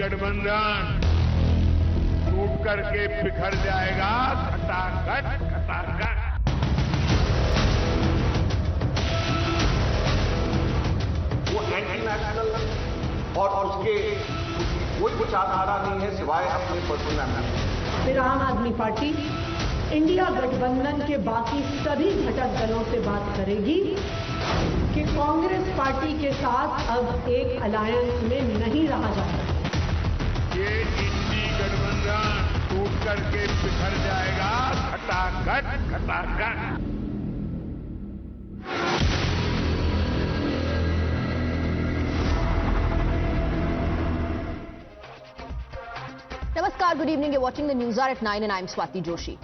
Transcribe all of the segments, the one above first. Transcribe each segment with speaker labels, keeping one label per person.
Speaker 1: गठबंधन टूट करके बिखर जाएगा खटाखट खटाखट।
Speaker 2: वो एंटी नेशनल और उसके कोई विचारधारा नहीं है सिवाय अपने पर्सनल एम्बिशन।
Speaker 3: फिर आम आदमी पार्टी इंडिया गठबंधन के बाकी सभी घटक दलों से बात करेगी कि कांग्रेस पार्टी के साथ अब एक अलायंस में नहीं रहा जा सकता।
Speaker 1: ये इंडी गठबंधन टूट करके बिखर जाएगा खटाखट खटाखट।
Speaker 4: Namaskar, good evening. You're watching the News Hour at 9 and I'm Swati Joshi.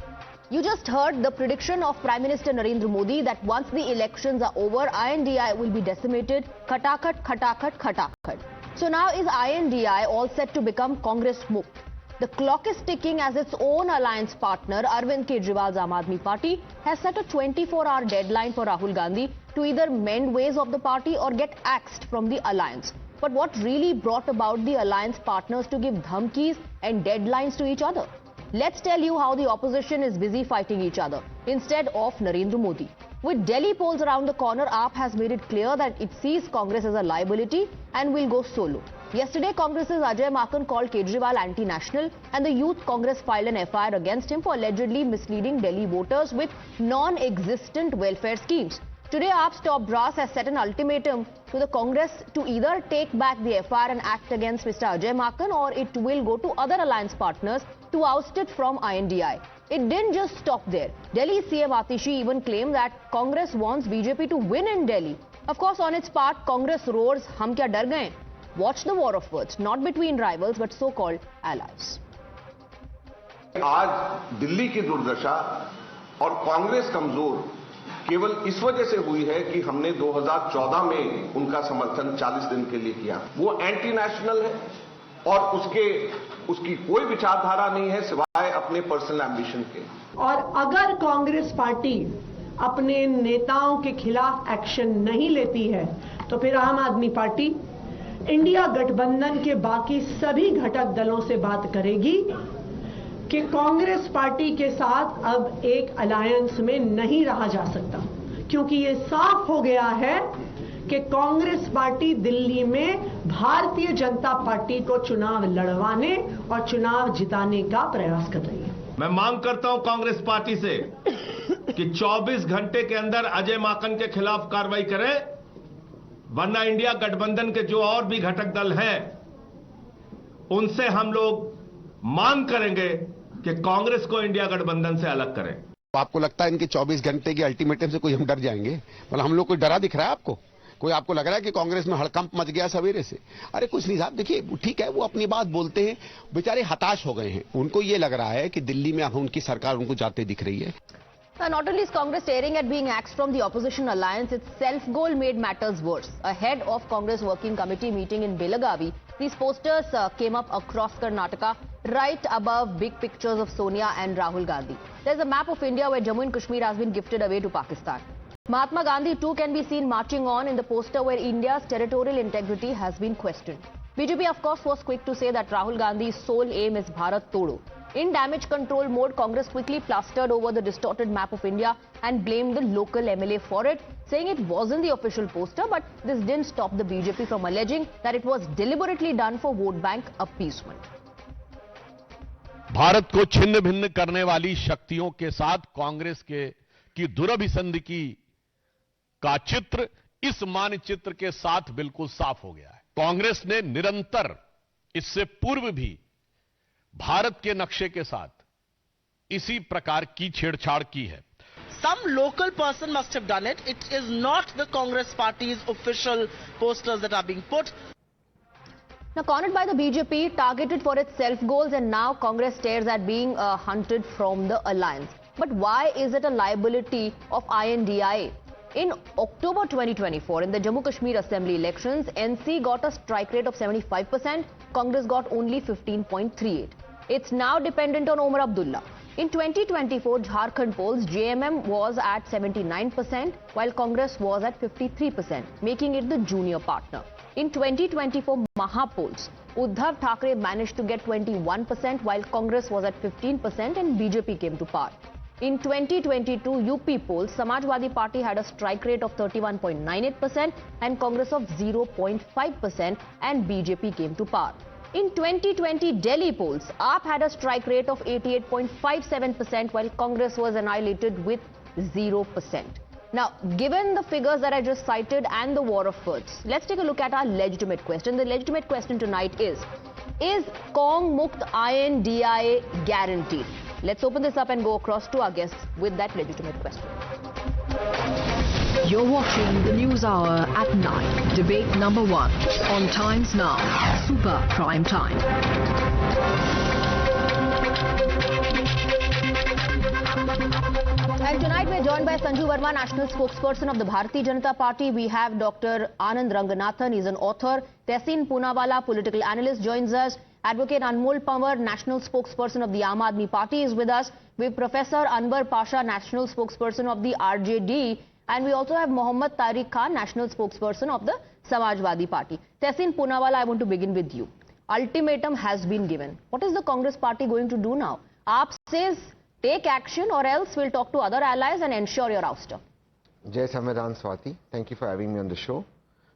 Speaker 4: You just heard the prediction of Prime Minister Narendra Modi that once the elections are over, INDI will be decimated. Khatakat, khatakat, khatakat. So now is INDI all set to become Congress Mukt? The clock is ticking as its own alliance partner, Arvind Kejriwal's Aam Aadmi Party, has set a 24-hour deadline for Rahul Gandhi to either mend ways of the party or get axed from the alliance. But what really brought about the alliance partners to give dhamkis and deadlines to each other? Let's tell you how the opposition is busy fighting each other instead of Narendra Modi. With Delhi polls around the corner, AAP has made it clear that it sees Congress as a liability and will go solo. Yesterday, Congress's Ajay Maken called Kejriwal anti-national and the Youth Congress filed an FIR against him for allegedly misleading Delhi voters with non-existent welfare schemes. Today, AAP's top brass has set an ultimatum to the Congress to either take back the FIR and act against Mr. Ajay Maken, or it will go to other alliance partners to oust it from INDI. It didn't just stop there. Delhi CM Atishi even claimed that Congress wants BJP to win in Delhi. Of course, on its part, Congress roars, "Hum kya dar gaye?" Watch the war of words, not between rivals but so-called allies.
Speaker 2: आज दिल्ली की दुर्दशा और कांग्रेस कमजोर केवल इस वजह से हुई है कि हमने 2014 में उनका समर्थन 40 दिन के लिए किया। वो एंटी नेशनल है और उसकी कोई विचारधारा नहीं है सिवाय अपने पर्सनल एम्बिशन के।
Speaker 3: और अगर कांग्रेस पार्टी अपने नेताओं के खिलाफ एक्शन नहीं लेती है तो फिर आम आदमी पार्टी इंडिया गठबंधन के बाकी सभी घटक दलों से बात करेगी कि कांग्रेस पार्टी के साथ अब एक अलायंस में नहीं रहा जा सकता, क्योंकि ये साफ हो गया है कि कांग्रेस पार्टी दिल्ली में भारतीय जनता पार्टी को चुनाव लड़वाने और चुनाव जिताने का प्रयास कर रही है।
Speaker 5: मैं मांग करता हूं कांग्रेस पार्टी से कि 24 घंटे के अंदर अजय माकन के खिलाफ कार्रवाई करें, वरना इंडिया गठबंधन के जो और भी घटक दल हैं उनसे हम लोग मांग करेंगे कि कांग्रेस को इंडिया गठबंधन से अलग करें।
Speaker 6: आपको लगता है इनके 24 घंटे के अल्टीमेटम से कोई हम डर जाएंगे? मतलब हम लोग कोई डरा दिख रहा है आपको? कोई आपको लग रहा है कि कांग्रेस में हड़कंप मच गया सवेरे से? अरे कुछ नहीं साहब, देखिए ठीक है, वो अपनी बात बोलते हैं, बेचारे हताश हो गए हैं। उनको ये लग रहा है कि दिल्ली में अब उनकी सरकार उनको जाते दिख रही है।
Speaker 4: Not only is Congress staring at being axed from the opposition alliance, its self-goal made matters worse. Ahead of Congress Working Committee meeting in Belagavi, these posters came up across Karnataka, right above big pictures of Sonia and Rahul Gandhi. There's a map of India where Jammu and Kashmir has been gifted away to Pakistan. Mahatma Gandhi too can be seen marching on in the poster where India's territorial integrity has been questioned. BJP, of course, was quick to say that Rahul Gandhi's sole aim is Bharat Todo. In damage control mode, Congress quickly plastered over the distorted map of India and blamed the local MLA for it, saying it wasn't the official poster, but this didn't stop the BJP from alleging that it was deliberately done for vote bank appeasement.
Speaker 7: Bharat को छिन्न भिन्न करने वाली शक्तियों के साथ कांग्रेस की दुरभिसंधि का चित्र इस मानचित्र के साथ बिल्कुल साफ हो गया है। कांग्रेस ने निरंतर इससे पूर्व भी भारत के नक्शे के साथ इसी प्रकार की छेड़छाड़ की है।
Speaker 8: Some local person must have done it. It is not the Congress party's official posters that are being put.
Speaker 4: Now cornered by the BJP, targeted for its self-goals, and now Congress stares at being hunted from the alliance. But why is it a liability of INDIA? In October 2024, in the Jammu Kashmir Assembly elections, NC got a strike rate of 75%, Congress got only 15.38. It's now dependent on Omar Abdullah. In 2024 Jharkhand polls, JMM was at 79%, while Congress was at 53%, making it the junior partner. In 2024 Mahapolls, Uddhav Thackeray managed to get 21%, while Congress was at 15% and BJP came to power. In 2022 UP polls, Samajwadi Party had a strike rate of 31.98% and Congress of 0.5%, and BJP came to power. In 2020 Delhi polls, AAP had a strike rate of 88.57%, while Congress was annihilated with 0%. Now, given the figures that I just cited and the war of words, let's take a look at our legitimate question. The legitimate question tonight is Kong Mukt INDIA guaranteed? Let's open this up and go across to our guests with that legitimate question.
Speaker 9: You're watching the News Hour at 9. Debate number 1 on Times Now, Super Prime Time.
Speaker 4: And tonight we're joined by Sanju Verma, National Spokesperson of the Bharatiya Janata Party. We have Dr. Anand Ranganathan, he's an author. Tehseen Poonawalla, political analyst, joins us. Advocate Anmol Panwar, National Spokesperson of the Aam Aadmi Party, is with us. We have Professor Anwar Pasha, National Spokesperson of the RJD. And we also have Mohammad Tariq Khan, National Spokesperson of the Samajwadi Party. Tehseen Poonawalla, I want to begin with you. Ultimatum has been given. What is the Congress Party going to do now? AAP says take action or else we'll talk to other allies and ensure your ouster.
Speaker 10: Jai Samvidhan Swati, thank you for having me on the show.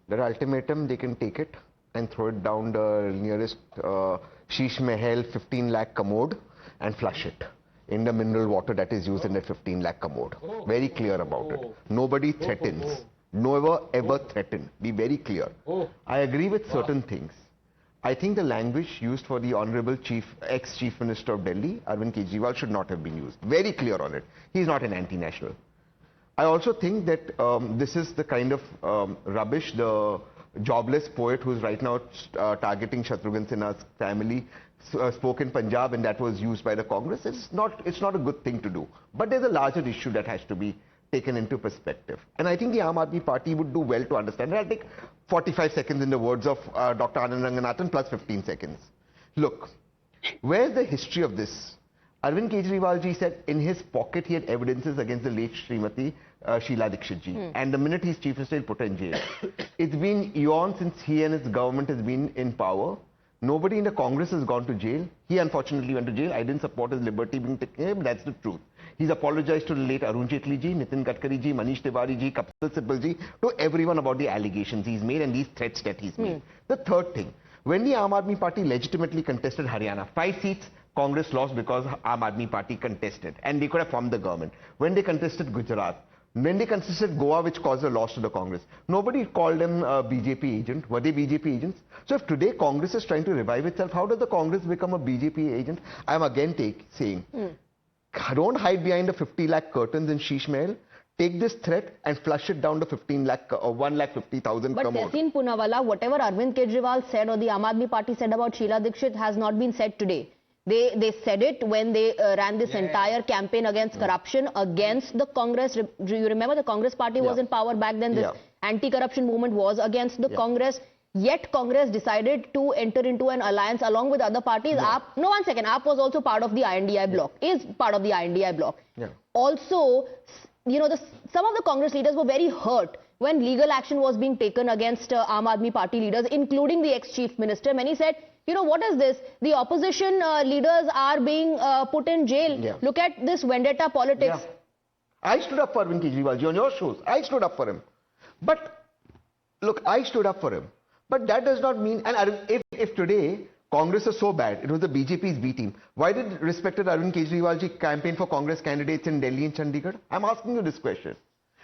Speaker 10: Their ultimatum, they can take it and throw it down the nearest Sheesh Mahal 15 lakh commode and flush it in the mineral water that is used in that 15 lakh commode. Very clear about it. Nobody threatens. Never ever threaten. Be very clear. I agree with certain things. I think the language used for the Honorable ex-Chief Minister of Delhi, Arvind Kejriwal, should not have been used. Very clear on it. He's not an anti-national. I also think that this is the kind of rubbish the jobless poet who's right now targeting Shatrughan Sinha's family spoke in Punjab, and that was used by the Congress. It's not a good thing to do. But there's a larger issue that has to be taken into perspective. And I think the Aam Aadmi Party would do well to understand. I'll take 45 seconds in the words of Dr. Anand Ranganathan plus 15 seconds. Look, where's the history of this? Arvind Kejriwal ji said in his pocket he had evidences against the late Srimati Sheila Dikshit ji. And the minute he's chief minister, he'll put her in jail. It's been eons since he and his government has been in power. Nobody in the Congress has gone to jail. He unfortunately went to jail. I didn't support his liberty being taken, but that's the truth. He's apologized to the late Arun Jaitley ji, Nitin Gadkari ji, Manish Tiwari ji, Kapil Sibal ji, to everyone about the allegations he's made and these threats that he's made. The third thing, when the Aam Aadmi Party legitimately contested Haryana, 5 seats Congress lost because Aam Aadmi Party contested and they could have formed the government. When they contested Gujarat, when they contested Goa, which caused a loss to the Congress, nobody called them a BJP agent. Were they BJP agents? So if today Congress is trying to revive itself, how does the Congress become a BJP agent? I'm again saying, don't hide behind the 50 lakh curtains in Sheesh Mahal. Take this threat and flush it down to 15 lakh or 1,50,000
Speaker 4: But
Speaker 10: commode.
Speaker 4: Tehseen Poonawalla, whatever Arvind Kejriwal said or the Aam Aadmi Party said about Sheila Dikshit has not been said today. They said it when they ran this entire campaign against corruption, against the Congress. Do you remember the Congress Party was in power back then? This anti-corruption movement was against the Congress. Yet Congress decided to enter into an alliance along with other parties. No, one second. AAP was also part of the INDI bloc. Is part of the INDI bloc. Also, you know, some of the Congress leaders were very hurt when legal action was being taken against Aam Aadmi Party leaders, including the ex-chief minister. Many said, you know, what is this? The opposition leaders are being put in jail. Look at this vendetta politics.
Speaker 10: I stood up for Arvind Kejriwal on your shows. I stood up for him. But, look, I stood up for him. But that does not mean, and if today Congress is so bad, it was the BJP's B team, why did respected Arvind Kejriwal ji campaign for Congress candidates in Delhi and Chandigarh? I'm asking you this question.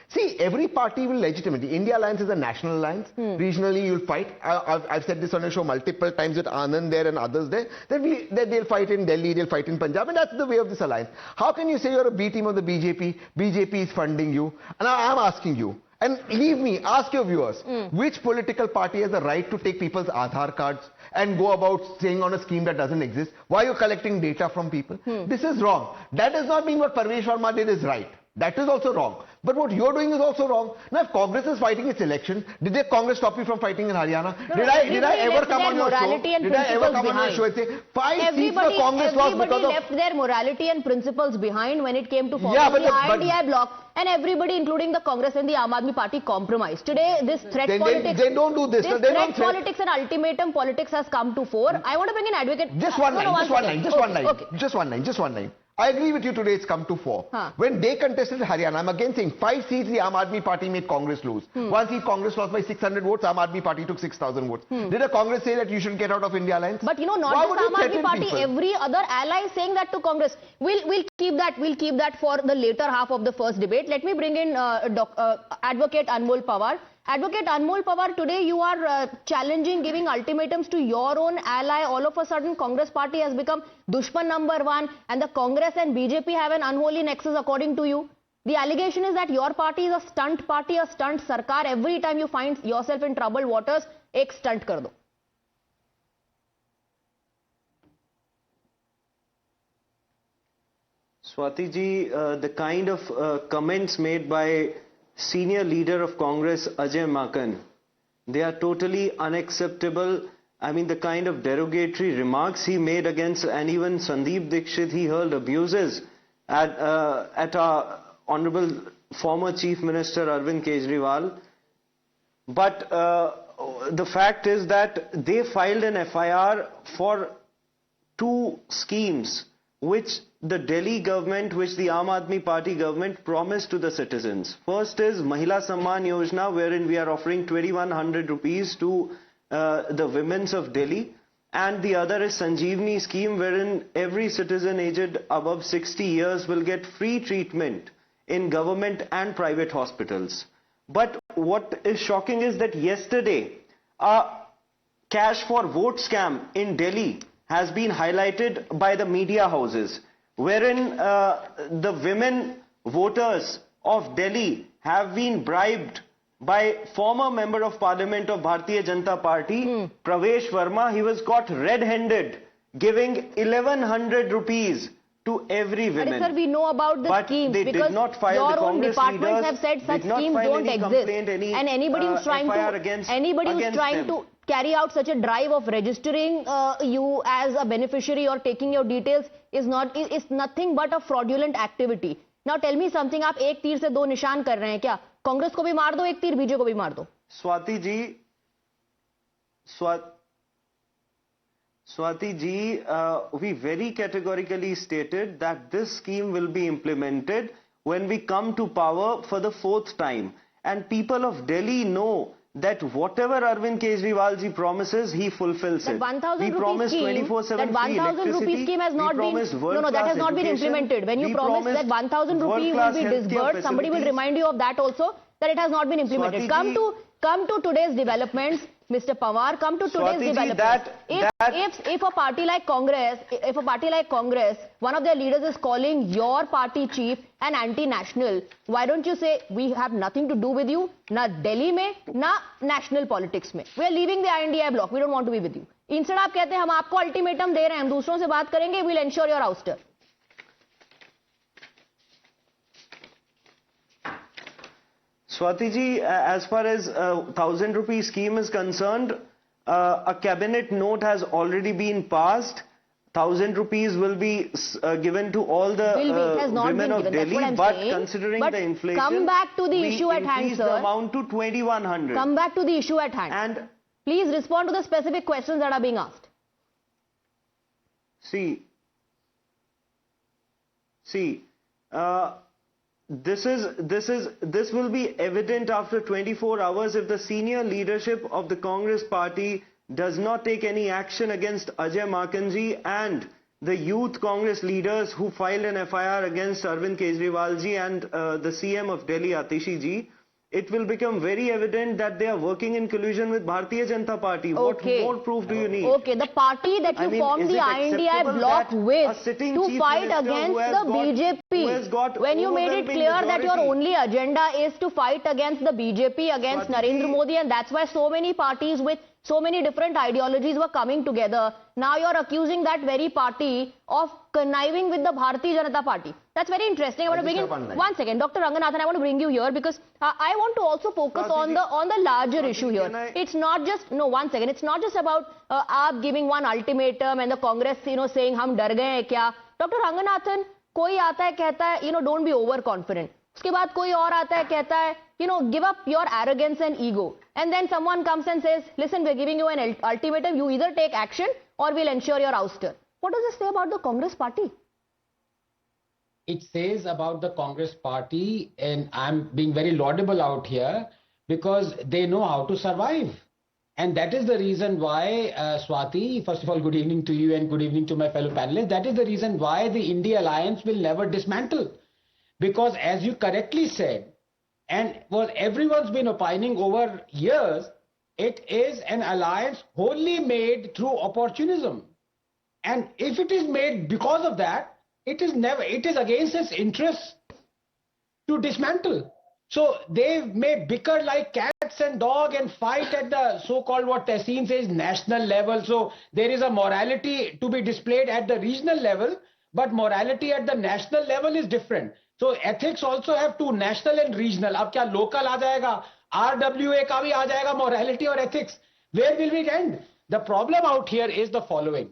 Speaker 10: See, every party will legitimately. India Alliance is a national alliance. Regionally, you'll fight. I've said this on a show multiple times with Anand there and others there. That they'll fight in Delhi, they'll fight in Punjab, and that's the way of this alliance. How can you say you're a B team of the BJP? BJP is funding you. And I'm asking you, and leave me, ask your viewers, which political party has the right to take people's Aadhaar cards and go about saying on a scheme that doesn't exist? Why are you collecting data from people? This is wrong. That does not mean what Parvesh Sharma did is right. That is also wrong. But what you're doing is also wrong. Now, if Congress is fighting its election, did the Congress stop you from fighting in Haryana?
Speaker 4: No,
Speaker 10: did I ever come on your show? Did I ever come on your show and say 5 seats for Congress lost because of...
Speaker 4: Everybody left their morality and principles behind when it came to forming the INDI bloc. And everybody, including the Congress and the Aam Aadmi Party, compromised. Today, this threat politics...
Speaker 10: They don't do this.
Speaker 4: This threat politics and ultimatum politics has come to fore. I want to bring an advocate...
Speaker 10: Just one line. I agree with you, today it's come to fore. When they contested Haryana, I'm again saying 5 seats the Aam Aadmi Party made Congress lose. 1 seat Congress lost by 600 votes, Aam Aadmi Party took 6,000 votes. Did the Congress say that you should get out of India Alliance?
Speaker 4: But not just Aam Aadmi Party, every other ally is saying that to Congress. We'll keep that for the later half of the first debate. Let me bring in Advocate Anmol Pawar. Advocate Anmol Pawar, today you are challenging, giving ultimatums to your own ally. All of a sudden, Congress party has become Dushman number 1, and the Congress and BJP have an unholy nexus according to you. The allegation is that your party is a stunt party, a stunt sarkar. Every time you find yourself in troubled waters, ek stunt kar do.
Speaker 11: Swati ji, the kind of comments made by senior leader of Congress, Ajay Maken, they are totally unacceptable. I mean, the kind of derogatory remarks he made against, and even Sandeep Dixit, he hurled abuses at our Honorable former Chief Minister Arvind Kejriwal. But the fact is that they filed an FIR for 2 schemes which the Delhi government, which the Aam Aadmi Party government promised to the citizens. First is Mahila Samman Yojana, wherein we are offering 2,100 rupees to the women of Delhi. And the other is Sanjeevani scheme, wherein every citizen aged above 60 years will get free treatment in government and private hospitals. But what is shocking is that yesterday, a cash for vote scam in Delhi has been highlighted by the media houses, wherein the women voters of Delhi have been bribed by former member of parliament of Bharatiya Janata Party, Pravesh Verma. He was caught red-handed giving 1,100 rupees to every woman.
Speaker 4: Sir, we know about the schemes
Speaker 11: they
Speaker 4: because
Speaker 11: did not file,
Speaker 4: your
Speaker 11: the
Speaker 4: own
Speaker 11: Congress
Speaker 4: departments have said such schemes don't exist. And anybody who's trying to carry out such a drive of registering you as a beneficiary or taking your details is nothing but a fraudulent activity. Now tell me something, आप एक तीर से 2 निशान कर रहे हैं क्या? कांग्रेस को भी मार दो, एक तीर बीजेपी को भी मार दो.
Speaker 11: Swati ji, we very categorically stated that this scheme will be implemented when we come to power for the 4th time. And people of Delhi know that whatever Arvind Kejriwal ji promises, he fulfills it.
Speaker 4: That 1,000
Speaker 11: we promised 24/7 free
Speaker 4: 1,000 rupee scheme has not been, that has not been implemented. When you promise that 1,000 rupees will be disbursed, somebody will remind you of that also, that it has not been implemented. Come to today's developments, Mr. Pawar, come to today's developments. If a party like Congress, one of their leaders is calling your party chief an anti-national, why don't you say we have nothing to do with you, na Delhi mein, na national politics mein. We are leaving the INDI bloc. We don't want to be with you. Instead आप कहते हैं हम आपको ultimatum दे रहे हैं, हम दूसरों से बात करेंगे, we'll ensure your ouster.
Speaker 11: Swati ji, as far as 1,000 rupee scheme is concerned, a cabinet note has already been passed. 1,000 rupees will be given to all the women of Delhi, but considering the inflation,
Speaker 4: come back to the issue at hand, sir.
Speaker 11: The amount to 2,100.
Speaker 4: Come back to the issue at hand.
Speaker 11: And
Speaker 4: please respond to the specific questions that are being asked.
Speaker 11: This will be evident after 24 hours if the senior leadership of the Congress party does not take any action against Ajay Maken ji and the youth Congress leaders who filed an FIR against Arvind Kejriwal ji and the CM of Delhi, Atishi ji. It will become very evident that they are working in collusion with Bharatiya Janata Party.
Speaker 4: Okay.
Speaker 11: What more proof do you need?
Speaker 4: Okay, the party that you formed the INDI bloc with to fight against the BJP. When you made it clear that your only agenda is to fight against the BJP, against Narendra Modi, and that's why so many parties with So many different ideologies were coming together. Now you're accusing that very party of conniving with the Bharatiya Janata Party. That's very interesting. I want to bring in one second, Dr. Ranganathan. I want to bring you here because I want to also focus on the larger issue here. It's not just one second. It's not just about aap giving one ultimatum and the Congress, saying hum dar gaye hain kya. Dr. Ranganathan, koi aata hai kehta hai, don't be overconfident. उसके बाद कोई और आता है कहता है, give up your arrogance and ego. And then someone comes and says, listen, we're giving you an ultimatum. You either take action or we'll ensure your ouster. What does this say about the Congress party?
Speaker 12: It says about the Congress party, and I'm being very laudable out here, because they know how to survive. And that is the reason why, Swati, first of all, good evening to you and good evening to my fellow panelists. That is the reason why the India Alliance will never dismantle. Because as you correctly said, and what everyone's been opining over years, it is an alliance wholly made through opportunism. And if it is made because of that, it is against its interests to dismantle. So they may bicker like cats and dogs and fight at the so-called, what Tehseen says, national level. So there is a morality to be displayed at the regional level, but morality at the national level is different. So ethics also have two, national and regional. अब क्या local आ जाएगा, RWA का भी आ जाएगा, morality or ethics. Where will we end? The problem out here is the following.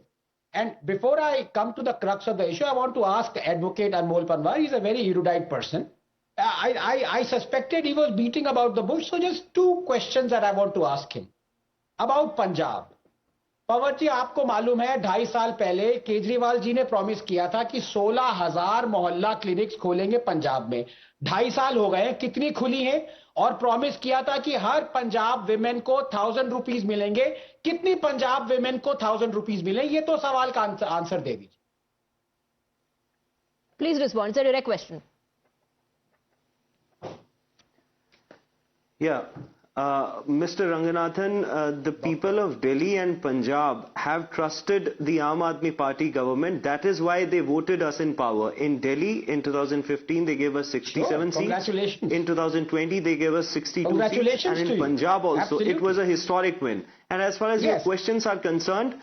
Speaker 12: And before I come to the crux of the issue, I want to ask Advocate Anmol Panwar. He's a very erudite person. I suspected he was beating about the bush. So just two questions that I want to ask him. About Punjab. पवन जी, आपको मालूम है 2.5 साल पहले केजरीवाल जी ने promise किया था कि 16,000 मोहल्ला क्लिनिक्स खोलेंगे पंजाब में. 2.5 साल हो गए, कितनी खुली हैं? और प्रॉमिस किया था कि हर पंजाब विमेन को 1,000 रुपीस मिलेंगे. कितनी पंजाब विमेन को 1,000 रुपीस मिले? ये तो सवाल का आंसर दे दीजिए.
Speaker 4: Please respond. It's a direct question.
Speaker 11: Mr. Ranganathan, the people of Delhi and Punjab have trusted the Aam Aadmi Party government. That is why they voted us in power. In Delhi, in 2015, they gave us 67 seats.
Speaker 12: Congratulations.
Speaker 11: In 2020, they gave us 62
Speaker 12: Congratulations
Speaker 11: seats. And in Punjab also,
Speaker 12: Absolutely.
Speaker 11: it was a historic win. And as far as your questions are concerned,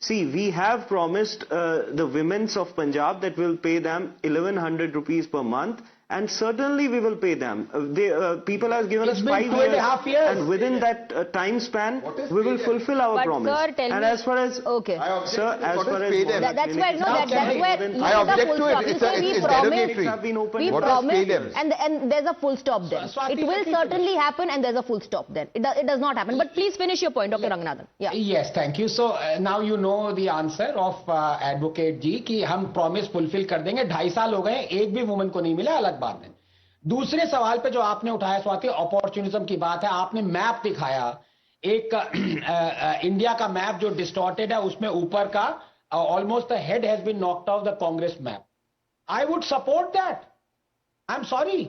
Speaker 11: see, we have promised the women of Punjab that we'll pay them 1,100 rupees per month. And certainly we will pay them. People have given us 5 years, and within that time span, we will fulfill our promise.
Speaker 4: Sir, tell
Speaker 11: and
Speaker 4: me,
Speaker 11: as far as
Speaker 4: okay,
Speaker 11: sir, as far as
Speaker 4: that's where
Speaker 6: I object to it. It's derogatory.
Speaker 4: We promise, and there's a full stop then. It will certainly happen, and there's a full stop then. It does not happen. But please finish your point, Dr. Ranganathan. Yeah.
Speaker 12: Yes, thank you. So now you know the answer of Advocate जी कि हम promise fulfill कर देंगे. 2.5 साल हो गए, एक भी woman को नहीं मिला, अलग बात है. दूसरे सवाल पे जो आपने उठाया स्वाति, अपॉर्चुनिज्म की बात है. आपने मैप दिखाया, एक इंडिया का मैप जो डिस्टॉर्टेड है, उसमें ऊपर का almost the head has been knocked off the Congress map. I would support that. I am sorry,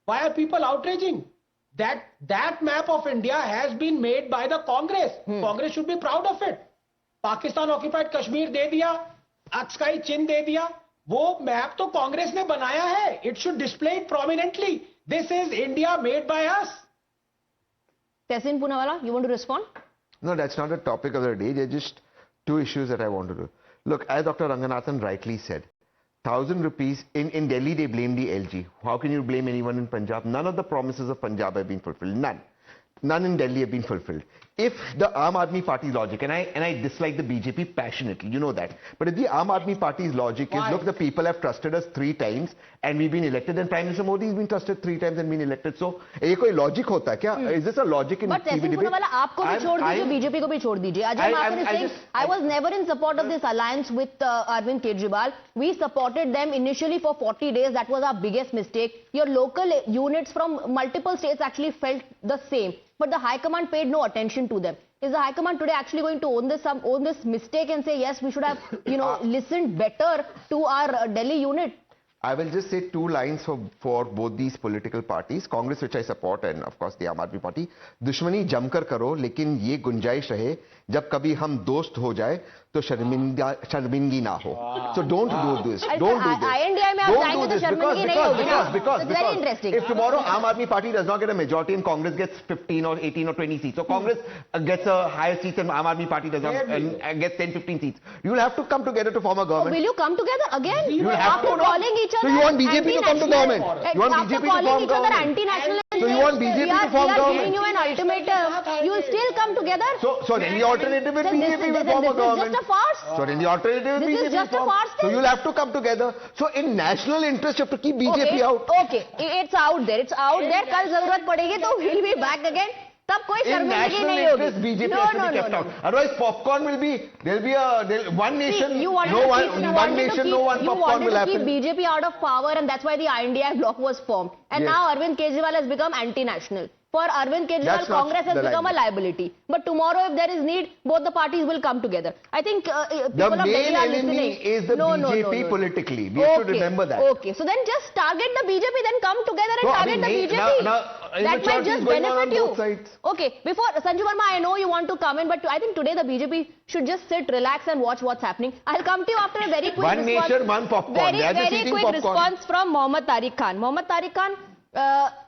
Speaker 12: why are people outraging? That map of India has been made by the Congress. Congress should be proud of it. Pakistan occupied Kashmir दे दिया, अक्साई चिन्ह दे दिया, वो map तो कांग्रेस ने बनाया है. It should display it prominently. This is India made by us.
Speaker 4: Tehseen Poonawalla, you want to respond?
Speaker 10: No, that's not the topic of the day. There are just two issues that I want to do. Look, as Dr. Ranganathan rightly said, 1,000 rupees in Delhi, they blame the LG. How can you blame anyone in Punjab? None of the promises of Punjab have been fulfilled. None in Delhi have been fulfilled. If the Aam Aadmi Party's logic, and I dislike the BJP passionately, you know that, but if the Aam Aadmi Party's logic is, look, the people have trusted us 3 times and we've been elected, and Prime Minister Modi has been trusted 3 times and been elected, so ये कोई logic होता है क्या? Is this a logic in
Speaker 4: But Tehseen Poonawalla, आपको भी छोड़ दीजिए, BJP को भी छोड़ दीजिए. Ajay Maken is saying, I was never in support of this alliance with Arvind Kejriwal. We supported them initially for 40 days. That was our biggest mistake. Your local units from multiple states actually felt the same. But the High Command paid no attention to them. Is the High Command today actually going to own this mistake and say, yes, we should have, listened better to our Delhi unit?
Speaker 10: I will just say 2 lines for both these political parties. Congress, which I support, and of course the Aam Aadmi Party. दुश्मनी जमकर करो, लेकिन ये गुंजाइश रहे, जब कभी हम दोस्त हो जाए, तो शर्मिंदगी ना हो. So don't do this. Don't do this.
Speaker 4: INDI में आप जाएंगे तो गठबंधन की नहीं होगी ना? It's very interesting.
Speaker 10: If tomorrow Aam Aadmi Party does not get a majority and Congress gets 15 or 18 or 20 seats, so Congress gets a higher seats and Aam Aadmi Party does not and gets 10, 15 seats, you will have to come together to form a government.
Speaker 4: Will you come together again?
Speaker 10: You will have
Speaker 4: After
Speaker 10: to,
Speaker 4: calling each other
Speaker 10: so you want BJP to come to government? You want
Speaker 4: after
Speaker 10: BJP to
Speaker 4: calling
Speaker 10: form
Speaker 4: each other
Speaker 10: government?
Speaker 4: anti-national.
Speaker 10: So you want BJP to form
Speaker 4: We are
Speaker 10: government?
Speaker 4: giving you an ultimatum. You will still come together?
Speaker 10: So then the alternative is BJP will form a government.
Speaker 4: This is just a farce.
Speaker 10: So then the alternative is
Speaker 4: This is
Speaker 10: BJP
Speaker 4: just a
Speaker 10: form.
Speaker 4: farce
Speaker 10: So
Speaker 4: then?
Speaker 10: you'll have to come together. So in national interest, you have to keep BJP
Speaker 4: Okay,
Speaker 10: out.
Speaker 4: Okay, it's out there. It's out there. कल जरूरत पड़ेगी तो we'll be back again. तब कोई
Speaker 10: In
Speaker 4: शर्मिंदगी
Speaker 10: national
Speaker 4: नहीं होगी.
Speaker 10: interest, BJP has to be kept out. Otherwise, popcorn will be, there'll be one nation,
Speaker 4: You wanted
Speaker 10: no
Speaker 4: to
Speaker 10: one,
Speaker 4: keep, you
Speaker 10: one
Speaker 4: wanted to
Speaker 10: nation,
Speaker 4: keep,
Speaker 10: no one
Speaker 4: you
Speaker 10: popcorn
Speaker 4: wanted
Speaker 10: will
Speaker 4: to keep
Speaker 10: happen.
Speaker 4: BJP out of power, and that's why the INDI bloc was formed. And
Speaker 10: Yes.
Speaker 4: now Arvind Kejriwal has become anti-national. For Arvind Kejriwal,
Speaker 10: That's not
Speaker 4: Congress has
Speaker 10: the
Speaker 4: become a
Speaker 10: right
Speaker 4: liability. But tomorrow, if there is need, both the parties will come together. I think
Speaker 10: The
Speaker 4: people of Delhi
Speaker 10: main
Speaker 4: are
Speaker 10: enemy
Speaker 4: listening.
Speaker 10: is the BJP politically. We have to remember that.
Speaker 4: Okay, so then just target the BJP, then come together and
Speaker 10: So, I
Speaker 4: target
Speaker 10: mean,
Speaker 4: the BJP.
Speaker 10: now
Speaker 4: that might
Speaker 10: immaturity
Speaker 4: just
Speaker 10: is going on
Speaker 4: benefit you.
Speaker 10: both sides.
Speaker 4: Okay, before Sanju Verma, I know you want to come in, but I think today the BJP should just sit, relax, and watch what's happening. I'll come to you after a very quick
Speaker 10: One
Speaker 4: response.
Speaker 10: nation, one popcorn. They are just
Speaker 4: Very
Speaker 10: eating
Speaker 4: quick
Speaker 10: popcorn.
Speaker 4: response from Mohammad Tariq Khan. Mohammad Tariq Khan,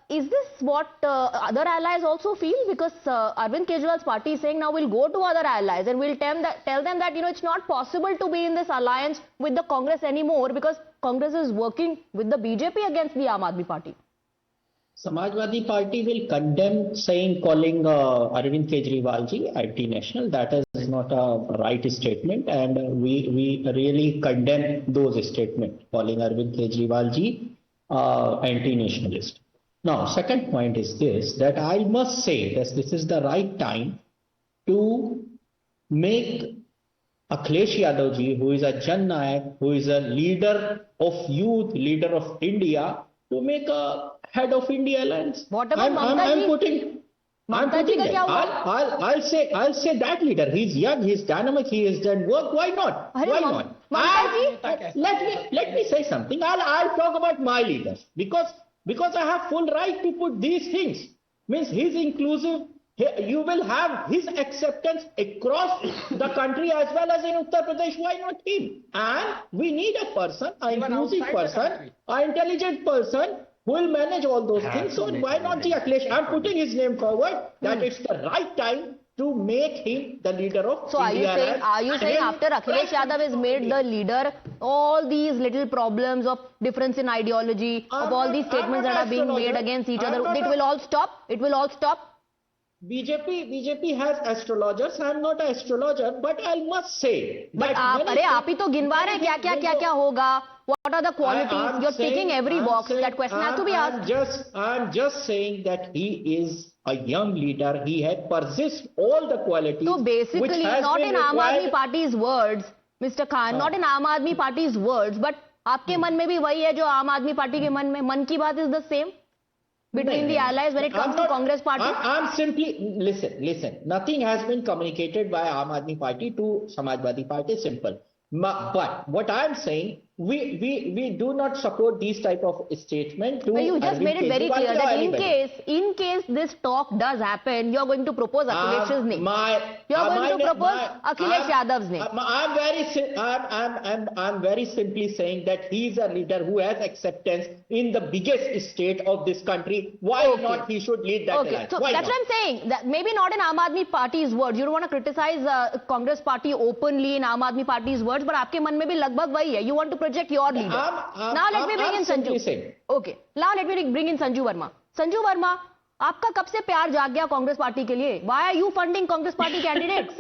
Speaker 4: is this what other allies also feel? Because Arvind Kejriwal's party is saying now we'll go to other allies and we'll tell them that it's not possible to be in this alliance with the Congress anymore because Congress is working with the BJP against the Aam Aadmi Party.
Speaker 13: Samajwadi Party will condemn calling Arvind Kejriwal ji anti-national. That is not a right statement, and we really condemn those statements, calling Arvind Kejriwal ji anti-nationalist. Now, second point is this, that I must say that this is the right time to make Akhilesh Yadav ji, who is a Jan Nayak, who is a leader of youth, leader of India, to make a head of India Alliance.
Speaker 4: What about
Speaker 13: I'm putting that. I'll say that leader. He's young, he's dynamic, he has done work. Why not? Why not? Let me say something. I'll talk about my leaders because I have full right to put these things. Means he's inclusive. You will have his acceptance across the country as well as in Uttar Pradesh. Why not him? And we need a person, an inclusive person, an intelligent person who will manage all those things. So why not the Akhilesh? I'm putting his name forward that it's the right time to make him the leader of
Speaker 4: So
Speaker 13: India.
Speaker 4: are you saying after Akhilesh Yadav is made the leader, all these little problems of difference in ideology, of all these statements that are being made against each other, it will all stop? It will all stop?
Speaker 13: BJP has astrologers. I'm not an astrologer, but I must say.
Speaker 4: But आप ही तो गिनवा रहे हैं क्या होगा? What are the qualities? You're ticking every box. That question has to be asked.
Speaker 13: I'm just saying that he is a young leader. He has possessed all the qualities.
Speaker 4: So basically, not in Aam Aadmi Party's words, Mr. Khan, not in Aam Aadmi Party's words, but आपके मन में भी वही है जो आम Aadmi party के मन में. मन की बात is the same between the allies when it comes to Congress Party?
Speaker 13: I'm simply, listen, nothing has been communicated by Aam Aadmi Party to Samajwadi Party, simple. But what I'm saying, we do not support these type of statement.
Speaker 4: But you just made it very clear that in case this talk does happen, you're going to propose Akhilesh's name. You're going to propose Akhilesh Yadav's name.
Speaker 13: I'm very simply saying that he's a leader who has acceptance in the biggest state of this country. Why not he should lead that alliance?
Speaker 4: So that's what I'm saying. That maybe not in Aam Aadmi Party's words. You don't want to criticize Congress Party openly in Aam Aadmi Party's words, but आपके मन में भी लगभग वही है. You want to project your leader. Now let me bring in Sanju. Okay. Now let me bring in Sanju Verma. Sanju Verma, आपका कब से प्यार जाग गया कांग्रेस पार्टी के लिए? Why are you funding Congress Party candidates?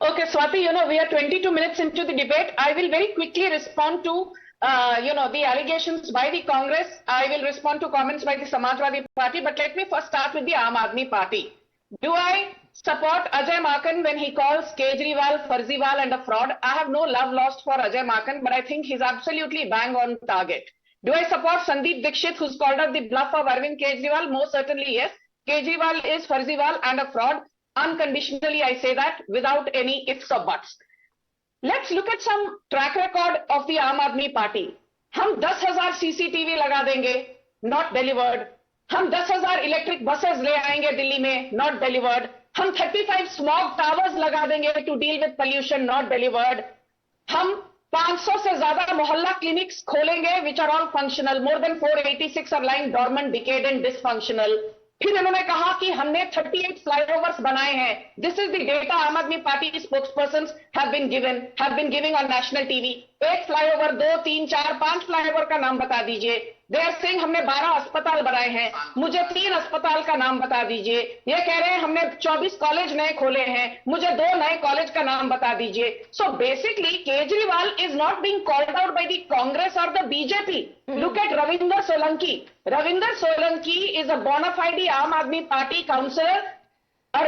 Speaker 14: Okay, Swati, we are 22 minutes into the debate. I will very quickly respond to, the allegations by the Congress. I will respond to comments by the Samajwadi Party. But let me first start with the Aam Aadmi Party. Do I support Ajay Maken when he calls Kejriwal, Farziwal and a fraud? I have no love lost for Ajay Maken, but I think he's absolutely bang on target. Do I support Sandeep Dixit, who's called up the bluff of Arvind Kejriwal? Most certainly yes. Kejriwal is Farziwal and a fraud. Unconditionally, I say that without any ifs or buts. Let's look at some track record of the Aam Aadmi Party. हम 10,000 CCTV लगा देंगे, not delivered. हम 10,000 electric buses ले आएंगे दिल्ली में, not delivered. हम 35 smog towers लगा देंगे to deal with pollution, not delivered. हम 500 से ज्यादा मोहल्ला क्लिनिक्स खोलेंगे which are all functional. More than 486 are lying dormant, decayed and dysfunctional. फिर इन्होंने कहा कि हमने 38 फ्लाईओवर्स बनाए हैं. This is the data Aam Aadmi party spokesperson have been giving on national TV. 1 flyover, 2, 3, 4, 5 flyover का नाम बता दीजिए. दे आर सेइंग हमने 12 अस्पताल बनाए हैं. मुझे 3 अस्पताल का नाम बता दीजिए. ये कह रहे हैं हमने 24 कॉलेज नए खोले हैं. मुझे 2 नए कॉलेज का नाम बता दीजिए. So basically Kejriwal is not being called out by the Congress और the BJP. Look at Ravinder Solanki. Ravinder Solanki is a bonafide Aam Aadmi party councillor. और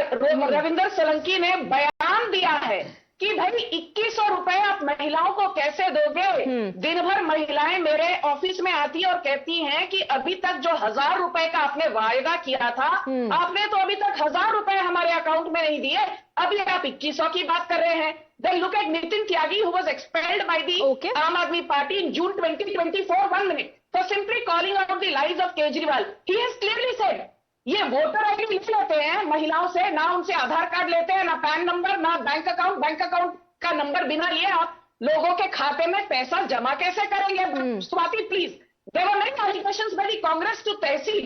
Speaker 14: रविंदर सोलंकी ने बयान दिया है कि भाई 2100 रुपए आप महिलाओं को कैसे दोगे. दिन भर महिलाएं मेरे ऑफिस में आती और कहती हैं कि अभी तक जो 1000 रुपए का आपने वायदा किया था, आपने तो अभी तक 1000 रुपए हमारे अकाउंट में नहीं दिए. अभी आप 2100 की बात कर रहे हैं. Then look at Nitin Tyagi, who was expelled by the Aam Aadmi Party in June 2024. 1 minute for simply calling out the lies of Kejriwal. He has clearly said, ये वोटर आईडी लिख लेते हैं महिलाओं से, ना उनसे आधार कार्ड लेते हैं, ना पैन नंबर, ना बैंक अकाउंट का नंबर बिना लिए आप लोगों के खाते में पैसा जमा कैसे करेंगे. Swati please, there were many allegations by the Congress to Tehsil.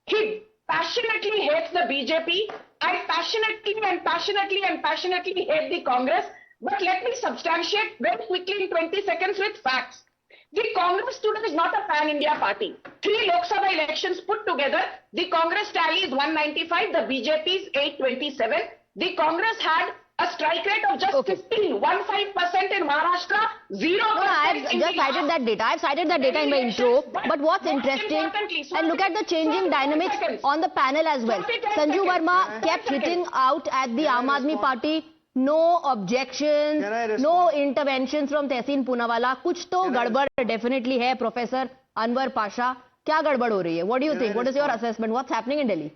Speaker 14: He passionately hates the BJP. I passionately hate the Congress. But let me substantiate very quickly in 20 seconds with facts. The Congress today is not a pan-India party. 3 Lok Sabha elections put together, the Congress tally is 195, the BJP is 827. The Congress had a strike rate of just 15% in Maharashtra, 0%.
Speaker 4: No, I have just cited that data. I have cited that data in my intro. But what's interesting, and look at the changing dynamics on the panel as well. Sanju Verma kept hitting out at the Aam Aadmi Party. No objections, no interventions from Tehsin Poonawalla. कुछ तो गड़बड़ definitely है. Professor Anwar Pasha, क्या गड़बड़ हो रही है? What do you think? What is your assessment? What's happening in Delhi?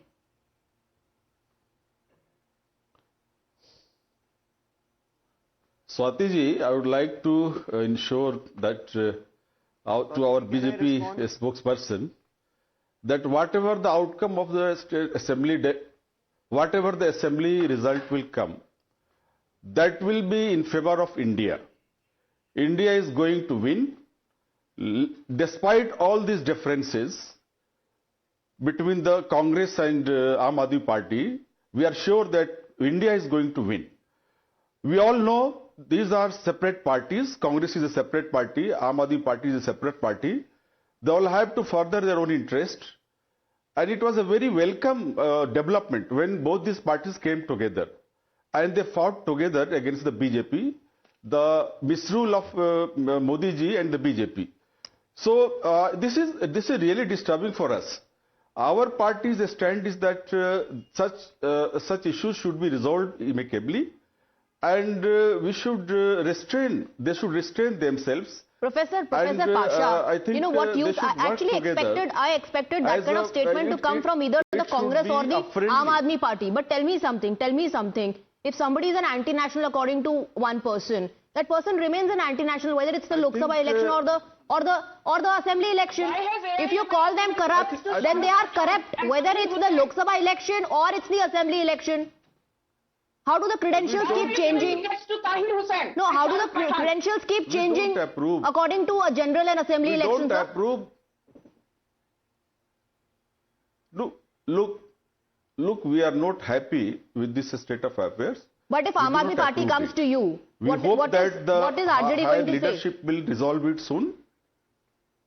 Speaker 15: Swati ji, I would like to ensure that to our BJP spokesperson that whatever the outcome of the whatever the assembly result will come, that will be in favor of India. India is going to win. Despite all these differences between the Congress and Aam Aadmi Party, we are sure that India is going to win. We all know these are separate parties. Congress is a separate party. Aam Aadmi Party is a separate party. They all have to further their own interest. And it was a very welcome development when both these parties came together. And they fought together against the BJP, the misrule of Modi ji and the BJP. So this is really disturbing for us. Our party's stand is that such issues should be resolved amicably, and we should restrain. They should restrain themselves.
Speaker 4: Professor Pasha, you know what you I expected that kind of statement to come from either the Congress or the Aam Aadmi Party. But tell me something. If somebody is an anti-national according to one person, that person remains an anti-national whether it's the Lok Sabha election or the assembly election. If you call them corrupt, then they are corrupt whether it's the Lok Sabha election or it's the assembly election. How do the credentials keep changing? No, how do the credentials keep changing according to a general and assembly election?
Speaker 15: We don't approve. Look, we are not happy with this state of affairs.
Speaker 4: But if Aam Aadmi Party comes to you, what is RJD going to say?
Speaker 15: Leadership will resolve it soon.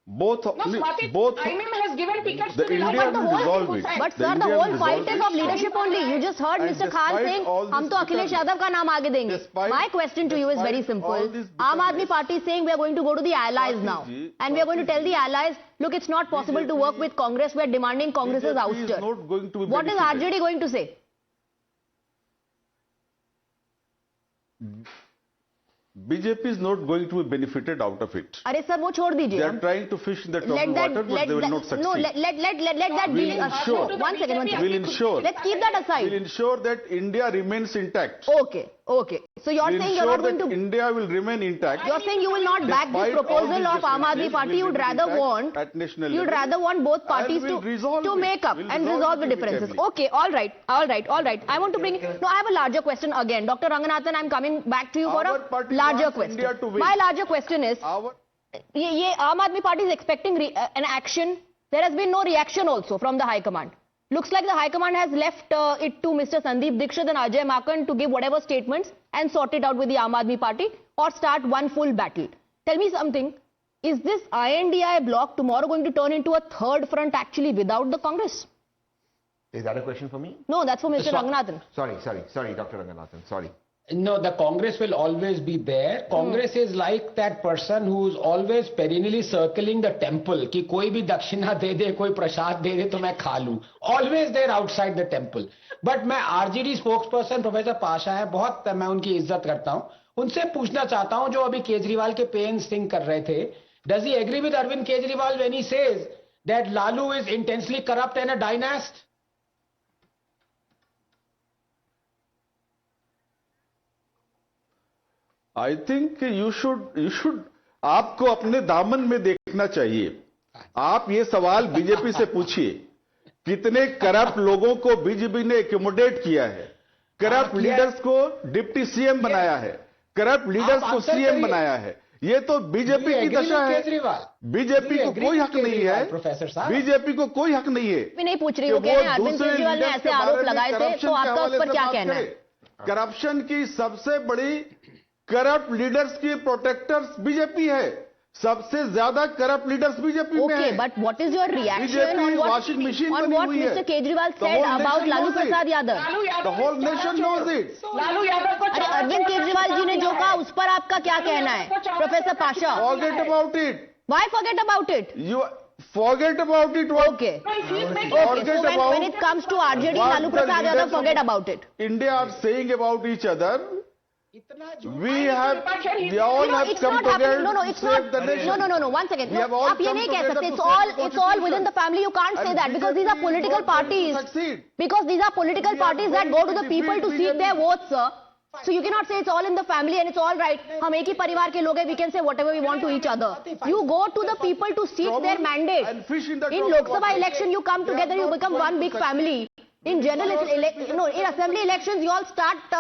Speaker 15: Both
Speaker 14: IMM has given tickets to the
Speaker 15: India will resolve it.
Speaker 4: But sir, the whole fight is of leadership only. You just heard Mr. Khan saying, हम तो अखिलेश यादव का नाम आगे देंगे. My question to you is very simple. Aam Aadmi Party is saying we are going to go to the allies now, and we are going to tell the allies, look, it's not possible to work with Congress. We are demanding Congress's ouster. What is RJD going to say?
Speaker 15: BJP is not going to be benefited out of it.
Speaker 4: अरे sir वो छोड़ दीजिए.
Speaker 15: They are trying to fish in the troubled water, but they will not succeed.
Speaker 4: No, let that be. One second.
Speaker 15: We'll ensure.
Speaker 4: Let's keep that aside.
Speaker 15: We'll ensure that India remains intact.
Speaker 4: Okay. So you're saying you're not going to...
Speaker 15: India will remain intact.
Speaker 4: You're saying you will not back this proposal of Aam Aadmi Party. You'd rather want both parties to make up and resolve the differences. Okay, all right. I want to bring... No, I have a larger question again. Dr. Ranganathan, I'm coming back to you for a larger question. My larger question is, Aam Aadmi Party is expecting an action. There has been no reaction also from the High Command. Looks like the High Command has left it to Mr. Sandeep Dixit and Ajay Maken to give whatever statements and sort it out with the Aam Aadmi Party or start one full battle. Tell me something. Is this INDI bloc tomorrow going to turn into a third front actually without the Congress?
Speaker 10: Is that a question for me?
Speaker 4: No, that's for Mr. Ranganathan.
Speaker 10: Sorry, Dr. Ranganathan, sorry.
Speaker 12: No, the Congress will always be there. Congress is like that person who's always perennially circling the temple. कि कोई भी दक्षिणा दे दे, कोई प्रसाद दे दे तो मैं खा लूं. Always there outside the temple. But मैं RJD spokesperson प्रोफेसर पाशा है, बहुत मैं उनकी इज्जत करता हूं. उनसे पूछना चाहता हूं जो अभी केजरीवाल के पेन स्टिंग कर रहे थे. Does he agree with Arvind Kejriwal when he says that Lalu is intensely corrupt and a dynast?
Speaker 15: I think you should आपको अपने दामन में देखना चाहिए. आप ये सवाल बीजेपी से पूछिए, कितने करप्ट लोगों को बीजेपी ने एक्योमोडेट किया है, करप्ट लीडर्स को डिप्टी सीएम बनाया है, करप्ट लीडर्स को सीएम बनाया है. ये तो बीजेपी की दशा है. बीजेपी को कोई हक नहीं है. बीजेपी को कोई हक नहीं है.
Speaker 4: मैं नहीं पूछ रही हूँ, अरविंद केजरीवाल ने ऐसे आरोप लगाए थे, तो आपका उस पर क्या कहना है?
Speaker 15: करप्शन की सबसे बड़ी करप्ट लीडर्स की प्रोटेक्टर्स बीजेपी है. सबसे ज्यादा करप्ट लीडर्स बीजेपी में है.
Speaker 4: But what is your reaction on what mister Kejriwal said about Lalu Prasad Yadav?
Speaker 15: The whole nation knows it.
Speaker 14: Lalu Yadav को
Speaker 4: अरविंद केजरीवाल जी ने जो कहा उस पर आपका क्या कहना है, professor Pasha?
Speaker 15: Forget about it.
Speaker 4: Why forget about it?
Speaker 15: You forget about it.
Speaker 4: Okay. So when it comes to RJD, Lalu Prasad Yadav, forget about it.
Speaker 15: India are saying about each other. We all have come together.
Speaker 4: No, it's not. No. One second. No, आप ये नहीं कह सकते. It's all within the family. You can't say that because these are political parties. Because these are political parties that go to the people to seek their votes, sir. So you cannot say it's all in the family and it's all right. हम एक ही परिवार के लोग हैं. We can say whatever we want to each other. You go to the people to seek their mandate. In Lok Sabha election, you come together. You become one big family. In general, in assembly elections, you all start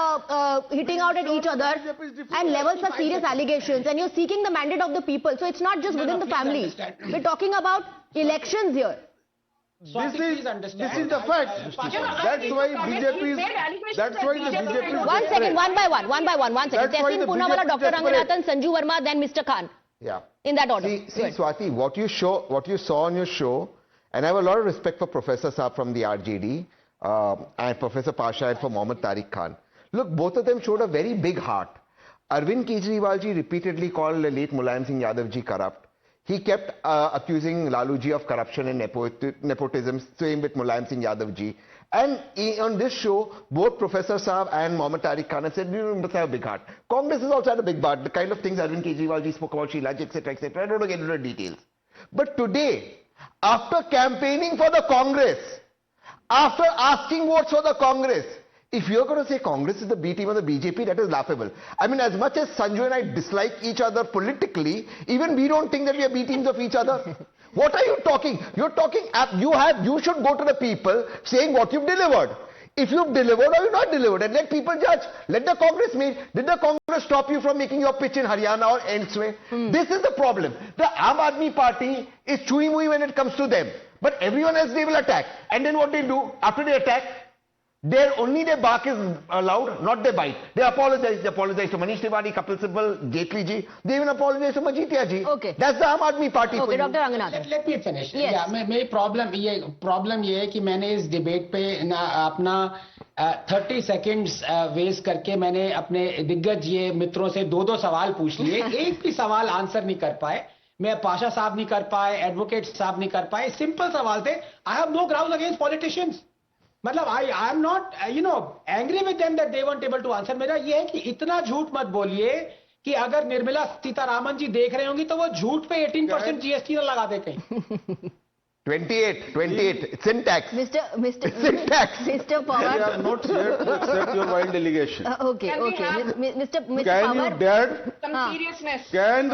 Speaker 4: hitting out at each other and level such serious allegations, and you're seeking the mandate of the people. So it's not just within the family. We're talking about elections here.
Speaker 15: This is the fact. That's why BJP is. That's why the BJP is.
Speaker 4: One second, one by one. One second. Tessin Poonawalla, Dr. Ranganathan, Sanju Verma, then Mr. Khan.
Speaker 10: Yeah.
Speaker 4: In that order.
Speaker 10: See, Swati, what you saw on your show, and I have a lot of respect for Professor Saab from the RJD. And Professor Pasha and for Mohammad Tariq Khan. Look, both of them showed a very big heart. Arvind Kejriwal ji repeatedly called late Mulayam Singh Yadav ji corrupt. He kept accusing Lalu ji of corruption and nepotism, same with Mulayam Singh Yadav ji. And on this show, both Professor Saab and Mohammad Tariq Khan have said, you must have a big heart. Congress has also had a big heart. The kind of things Arvind Kejriwal ji spoke about, Sheila ji, etc., etc. I don't want to get into the details. But today, after campaigning for the Congress, after asking votes for the Congress, if you're going to say Congress is the B team of the BJP, that is laughable. I mean, as much as Sanju and I dislike each other politically, even we don't think that we are B teams of each other. What are you talking? You're talking, you should go to the people saying what you've delivered. If you've delivered or you've not delivered, and let people judge. Let the Congress make. Did the Congress stop you from making your pitch in Haryana or elsewhere? This is the problem. The Aam Aadmi Party is chewy-mooey when it comes to them. But everyone else they will attack. And then what they do? After they attack, only their bark is allowed, not their bite. They apologize. They apologize to Manish Tiwari, Kapil Sibal, Jaitley ji. They even apologize to Majitia ji.
Speaker 4: Okay.
Speaker 10: That's the Aam Aadmi Party.
Speaker 4: Okay, Dr. Ranganathan.
Speaker 12: Let me finish.
Speaker 4: Yes.
Speaker 12: Yeah, मेरी problem ये है कि मैंने इस debate पे अपना 30 seconds waste करके मैंने अपने दिग्गज ये मित्रों से दो सवाल पूछ लिए. एक भी सवाल आंसर नहीं कर पाए. मैं पाशा साहब नहीं कर पाए, एडवोकेट साहब नहीं कर पाए. सिंपल सवाल थे. I have no ground against politicians. मतलब I am not angry with them that they weren't able to answer. मेरा ये है कि इतना झूठ मत बोलिए कि अगर निर्मला सीतारामन जी देख रहे होंगी तो वो झूठ पे 18% जीएसटी ना लगा दे कहीं.
Speaker 10: 28. It's in tax.
Speaker 4: Mr.
Speaker 15: We
Speaker 4: Pawar.
Speaker 15: are not here to accept your wild allegation.
Speaker 4: Okay. Mr.
Speaker 15: Can
Speaker 4: Pawar.
Speaker 15: you dare?
Speaker 14: Some seriousness.
Speaker 15: Can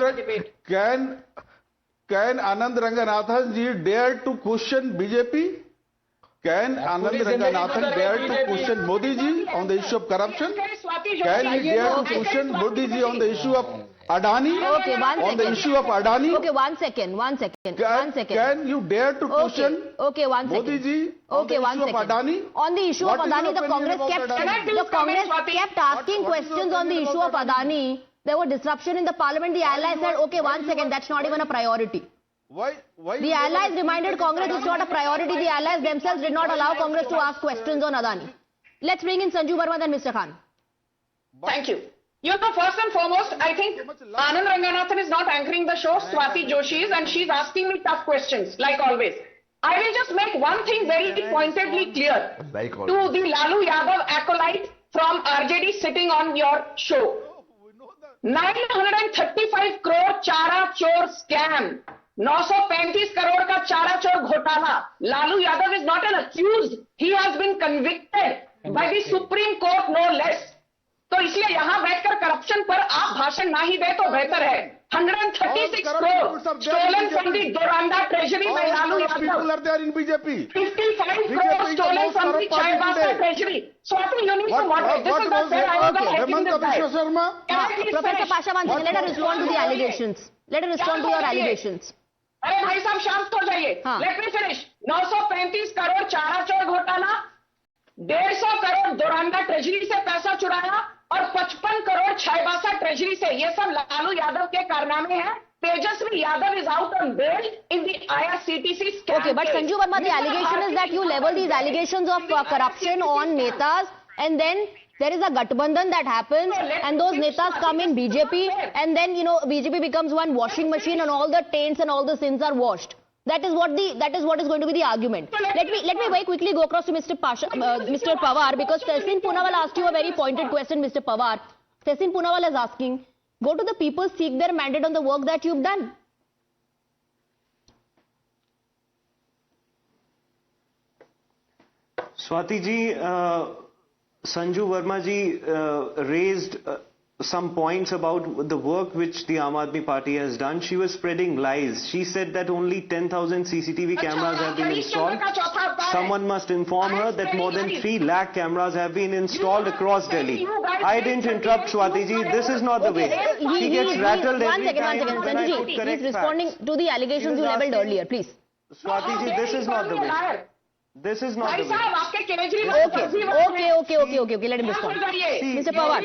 Speaker 15: Anand Ranganathan ji dare to question BJP? Can Anand Ranganathan dare to question Modi ji on the issue of corruption? Can he dare to question Modi ji on the issue of Adani?
Speaker 4: Okay, one
Speaker 15: on the
Speaker 4: second.
Speaker 15: issue of Adani?
Speaker 4: Okay, one second.
Speaker 15: Can you dare to question
Speaker 4: Okay, one second.
Speaker 15: Modi ji on
Speaker 4: Okay,
Speaker 15: the
Speaker 4: one
Speaker 15: issue of
Speaker 4: second.
Speaker 15: Adani?
Speaker 4: On the issue
Speaker 15: What
Speaker 4: of
Speaker 15: is your
Speaker 4: Adani, the
Speaker 15: opinion
Speaker 4: Congress
Speaker 15: about Adani?
Speaker 4: kept asking questions on the issue of Adani. There were disruption in the parliament. The allies said, okay, one second, that's not even a priority.
Speaker 15: Why
Speaker 4: The allies reminded Congress it's not a priority. The allies themselves did not allow Congress to ask questions on Adani. Let's bring in Sanju Verma, then Mr. Khan.
Speaker 14: Thank you. First and foremost, I think Anand Ranganathan is not anchoring the show. Swati Joshi is, and she's asking me tough questions, like always. I will just make one thing very pointedly clear to the Lalu Yadav acolyte from RJD sitting on your show. 935 crore Chara Chor scam. 935 crore ka Chara Chor ghotala. Lalu Yadav is not an accused. He has been convicted by the Supreme Court, no less. तो इसलिए यहाँ बैठकर corruption पर आप भाषण ना ही दे तो बेहतर है. 136 crore stolen from the Doranda treasury by Lalu Yadav.
Speaker 15: People are there in BJP.
Speaker 14: 55 crore stolen from the Chaibasa treasury. Swati, you need to moderate. This is the fair. I was not hating this guy. Can I please
Speaker 4: Professor
Speaker 14: finish?
Speaker 4: Pasha, one second. Let her respond to the allegations. Let her respond to your allegations.
Speaker 14: अरे भाई साहब शांत हो जाइए. Let me finish. 935 crore चारा चोर घोटाला, 150 crore दोरांडा treasury से पैसा चुराया और 55 करोड़ छायबासा ट्रेजरी से. ये सब लालू यादव के कारनामे हैं. Tejasvi Yadav is out on bail in the IRCTC scam.
Speaker 4: Okay, but Sanju Verma, the allegation is that you level these allegations of corruption on netas, and then there is a Gathbandhan that happens, and those netas come in BJP, and then, BJP becomes one washing machine, and all the taints and all the sins are washed. That is what is going to be the argument. Let me very quickly go across to Mr. Pawar, because Tehseen Poonawal asked you a very pointed question, Mr. Pawar. Tehseen Poonawal is asking, go to the people, seek their mandate on the work that you've done.
Speaker 11: Swati ji, Sanju Verma ji raised some points about the work which the Aam Aadmi Party has done. She was spreading lies. She said that only 10,000 CCTV cameras have been installed. Someone must inform her that more than 3 lakh cameras have been installed across Delhi. I didn't interrupt, Swati ji. This is not the way. She gets rattled every time when I put correct
Speaker 4: He's responding to the allegations you leveled earlier, please.
Speaker 11: Swati ji, this is not the way. This is not the way.
Speaker 4: Okay, let him respond. Mr. Pawar,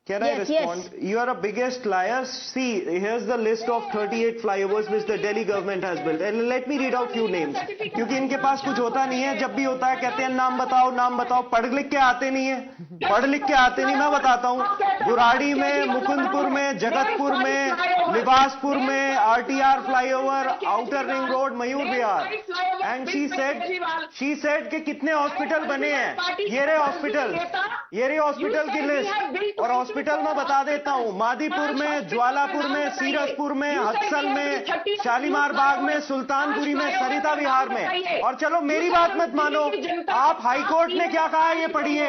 Speaker 11: Can I respond?
Speaker 4: Yes.
Speaker 11: You are the biggest liar. See, here's the list of 38 flyovers which the Delhi government has built. And let me read out few names. क्योंकि इनके पास कुछ होता नहीं है. जब भी होता है कहते हैं नाम बताओ. पढ़ लिख के आते नहीं है. मैं बताता हूँ. बुराड़ी में, मुकुंदपुर में, जगतपुर में, लिबासपुर में, RTR flyover, Outer Ring Road, Mayur Vihar. And she said कि कितने हॉस्पिटल बने हैं. ये रहे हॉस्पिटल की लिस्ट. और हॉस्पिटल में बता देता हूं, मादीपुर में, ज्वालापुर में, सीरसपुर में, हत्सल में, शालीमार बाग में, सुल्तानपुरी में, सरिता विहार में. और चलो मेरी बात मत मानो, आप हाईकोर्ट ने क्या कहा है ये पढ़िए.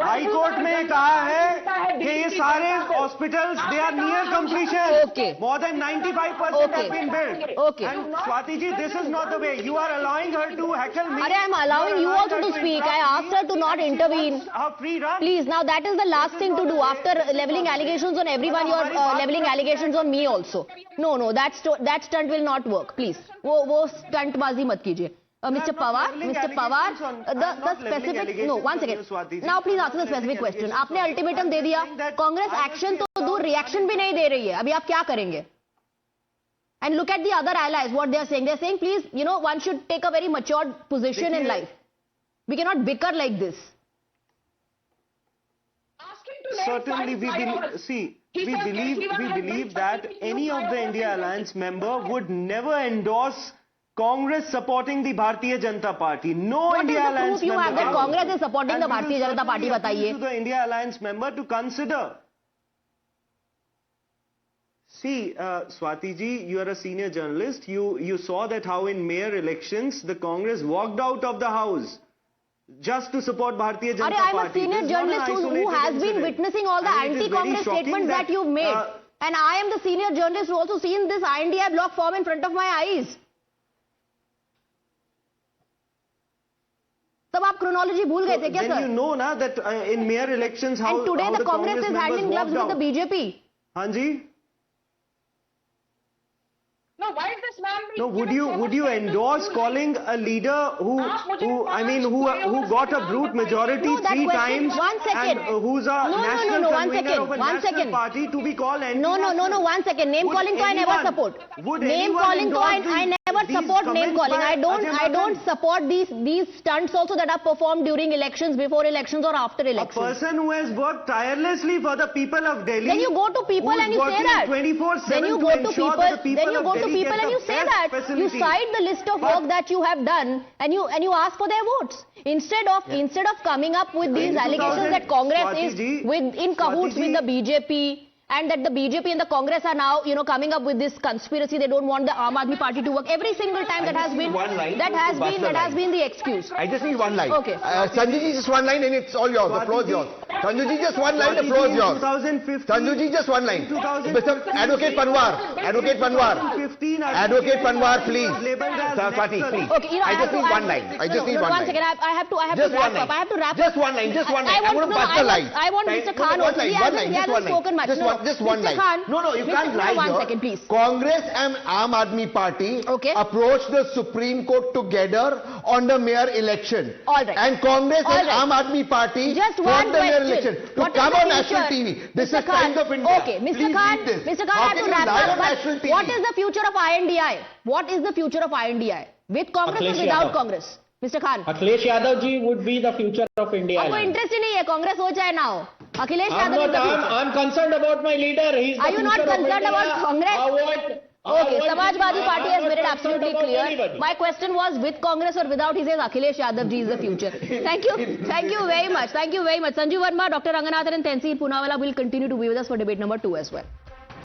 Speaker 11: हाईकोर्ट में कहा है कि ये सारे hospitals they are near completion. More than 95% have been built. And Swati ji, this is not the way. You are allowing her to heckle me.
Speaker 4: I am allowing you also to speak. I asked her to not intervene. Please, now that is the last thing to do. After leveling allegations on everyone, you are leveling allegations on me also. No, that stunt will not work. Please, वो stuntbazi मत कीजिए. Mr. Pawar, the specific, no, one second. Now please answer the specific question. आपने ultimatum दे दिया. Congress action तो दूर, reaction भी नहीं दे रही है. अभी आप क्या करेंगे? And look at the other allies, what they are saying. They are saying, please, one should take a very matured position in life. We cannot bicker like this.
Speaker 11: Certainly, we believe that any of the India Alliance member would never endorse Congress supporting the Bharatiya Janata Party. No
Speaker 4: What
Speaker 11: India
Speaker 4: is the
Speaker 11: Alliance
Speaker 4: proof you have that Congress is supporting the Bharatiya Janata Party?
Speaker 11: बताइए. To the India Alliance member to consider See, Swati ji, you are a senior journalist. You saw that how in mayor elections the Congress walked out of the house just to support Bharatiya Janata Party.
Speaker 4: I'm a senior journalist who has been witnessing all the anti-Congress statements that you've made. And I am the senior journalist who also seen this INDI bloc form in front of my eyes. तब आप chronology भूल गए थे क्या, sir?
Speaker 11: Then you know na that in mayor elections how
Speaker 4: and today
Speaker 11: how
Speaker 4: the Congress is handing gloves with the BJP.
Speaker 11: Hanji.
Speaker 14: No, why is this man?
Speaker 11: No, would you endorse calling a leader who got a brute majority three times and who's a national convener of a national party to be called anti-national?
Speaker 4: No, 1 second. Name calling I never support. Name calling I never support name calling. I don't support these stunts also that are performed during elections, before elections or after elections.
Speaker 11: A person who has worked tirelessly for the people of Delhi.
Speaker 4: Then you go to people and you say that.
Speaker 11: 24/7
Speaker 4: then you go to people and you say that. You cite the list of work that you have done and you ask for their votes. Instead of coming up with these allegations that Congress is in cahoots with the BJP, and that the BJP and the Congress are now, coming up with this conspiracy. They don't want the Aam Aadmi Party to work. Every single time that has been the excuse.
Speaker 6: I just need one line.
Speaker 4: Okay.
Speaker 6: Sanjay ji, just one line and it's all yours. The floor is yours. Sanjay ji, just one line. The floor is yours.
Speaker 11: 2015.
Speaker 6: Sanjay ji, just one line. Mr. Advocate Panwar. Advocate Panwar, please. Swati, please.
Speaker 4: Okay,
Speaker 6: I just need one line. I just need one line.
Speaker 4: 1 second. I have to wrap up. I have to wrap up.
Speaker 6: Just one line. Just one line.
Speaker 4: I want Mr. Khan also. He hasn't spoken much.
Speaker 6: Just one line. No, you can't lie here.
Speaker 4: 1 second, please.
Speaker 6: Congress and Aam Aadmi Party approached the Supreme Court together on the mayor election.
Speaker 4: All right.
Speaker 6: And Congress and Aam Aadmi Party
Speaker 4: just
Speaker 6: fought
Speaker 4: one
Speaker 6: the mayor
Speaker 4: question.
Speaker 6: election to come on national TV. This is Times of India.
Speaker 4: Okay, Mr. Khan, I have to wrap up. But what is the future of INDI? What is the future of INDI? With Congress or without Congress? Mr. Khan.
Speaker 13: Akhilesh Yadav ji would be the future of India.
Speaker 4: आपको interest ही नहीं है कांग्रेस हो चाहे ना हो Akhilesh Yadav is the future.
Speaker 13: I'm concerned about my leader. He's
Speaker 4: Are you not concerned about Congress? Okay, Samajwadi Party has made it absolutely clear. My question was with Congress or without. He says Akhilesh Yadav ji is the future. Thank you very much. Sanjeev Verma, Dr. Ranganathan and Tehsil Poonawalla will continue to be with us for debate number 2 as well.